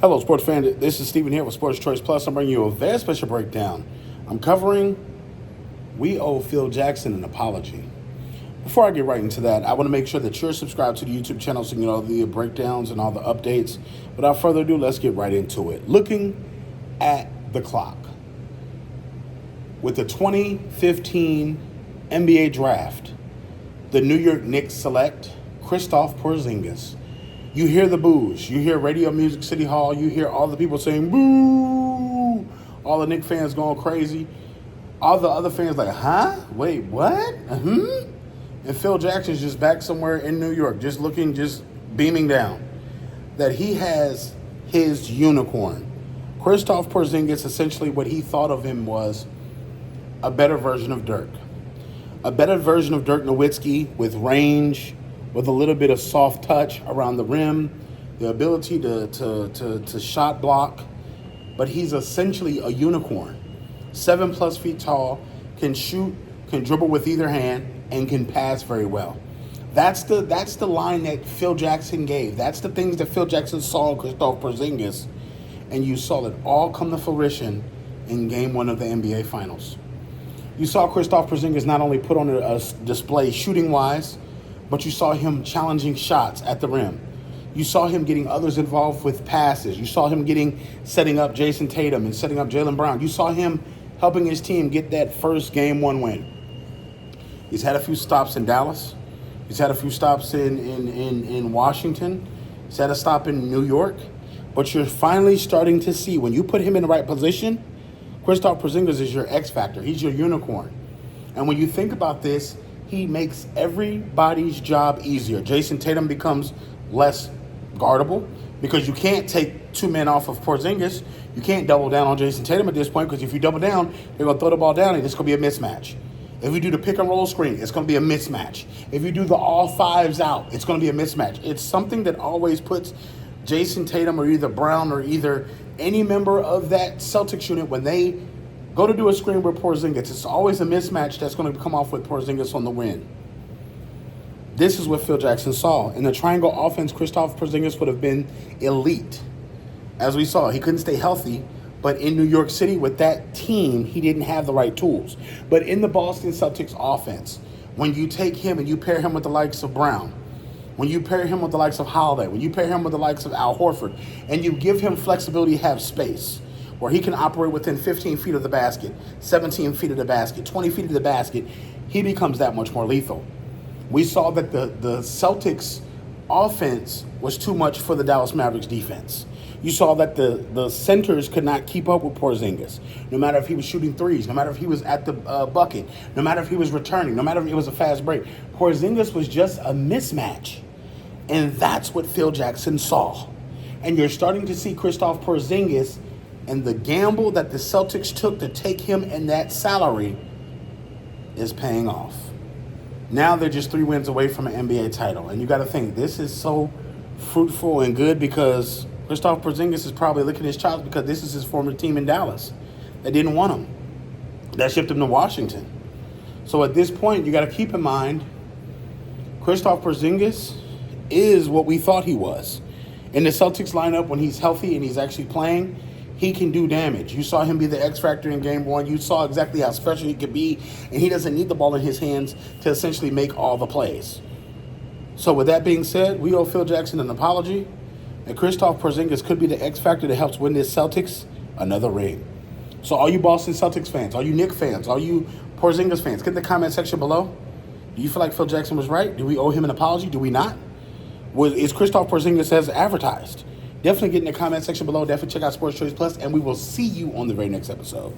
Hello, sports fan. This is Stephen here with Sports Choice Plus. I'm bringing you a very special breakdown. I'm covering We Owe Phil Jackson an Apology. Before I get right into that, I want to make sure that you're subscribed to the YouTube channel so you know the breakdowns and all the updates. Without further ado, let's get right into it. Looking at the clock. With the 2015 NBA Draft, the New York Knicks select Kristaps Porzingis. You hear the boos. You hear Radio Music City Hall. You hear all the people saying, boo! All the Knicks fans going crazy. All the other fans like, huh? Wait, what? And Phil Jackson's just back somewhere in New York, just beaming down. That he has his unicorn. Kristaps Porzingis, essentially what he thought of him was a better version of Dirk. A better version of Dirk Nowitzki with range, with a little bit of soft touch around the rim, the ability to shot block. But he's essentially a unicorn. 7+ feet tall, can shoot, can dribble with either hand, and can pass very well. That's the line that Phil Jackson gave. That's the things that Phil Jackson saw in Kristaps Porzingis, and you saw it all come to fruition in Game 1 of the NBA Finals. You saw Kristaps Porzingis not only put on a display shooting-wise, but you saw him challenging shots at the rim. You saw him getting others involved with passes. You saw him setting up Jason Tatum and setting up Jaylen Brown. You saw him helping his team get that first Game 1 win. He's had a few stops in Dallas. He's had a few stops in Washington. He's had a stop in New York. But you're finally starting to see, when you put him in the right position, Kristaps Porzingis is your X factor. He's your unicorn. And when you think about this, he makes everybody's job easier. Jason Tatum becomes less guardable because you can't take two men off of Porzingis. You can't double down on Jason Tatum at this point because if you double down, they're going to throw the ball down and it's going to be a mismatch. If you do the pick and roll screen, it's going to be a mismatch. If you do the all fives out, it's going to be a mismatch. It's something that always puts Jason Tatum or either Brown or either any member of that Celtics unit, when they go to do a screen with Porzingis, it's always a mismatch that's going to come off with Porzingis on the win. This is what Phil Jackson saw. In the triangle offense, Kristaps Porzingis would have been elite. As we saw, he couldn't stay healthy, but in New York City with that team, he didn't have the right tools. But in the Boston Celtics offense, when you take him and you pair him with the likes of Brown, when you pair him with the likes of Holiday, when you pair him with the likes of Al Horford, and you give him flexibility to have space, where he can operate within 15 feet of the basket, 17 feet of the basket, 20 feet of the basket, he becomes that much more lethal. We saw that the Celtics offense was too much for the Dallas Mavericks defense. You saw that the centers could not keep up with Porzingis, no matter if he was shooting threes, no matter if he was at the bucket, no matter if he was returning, no matter if it was a fast break. Porzingis was just a mismatch. And that's what Phil Jackson saw. And you're starting to see Kristaps Porzingis and the gamble that the Celtics took to take him in that salary is paying off. Now they're just 3 wins away from an NBA title. And you got to think, this is so fruitful and good because Kristaps Porzingis is probably licking his chops because this is his former team in Dallas. They didn't want him. That shipped him to Washington. So at this point, you got to keep in mind, Kristaps Porzingis is what we thought he was. In the Celtics lineup, when he's healthy and he's actually playing, he can do damage. You saw him be the X factor in Game 1. You saw exactly how special he could be, and he doesn't need the ball in his hands to essentially make all the plays. So with that being said, we owe Phil Jackson an apology, and Kristaps Porzingis could be the X factor that helps win this Celtics another ring. So all you Boston Celtics fans, all you Knicks fans, all you Porzingis fans, get in the comment section below. Do you feel like Phil Jackson was right? Do we owe him an apology? Do we not? Is Kristaps Porzingis as advertised? Definitely get in the comment section below. Definitely check out Sports Choice Plus, and we will see you on the very next episode.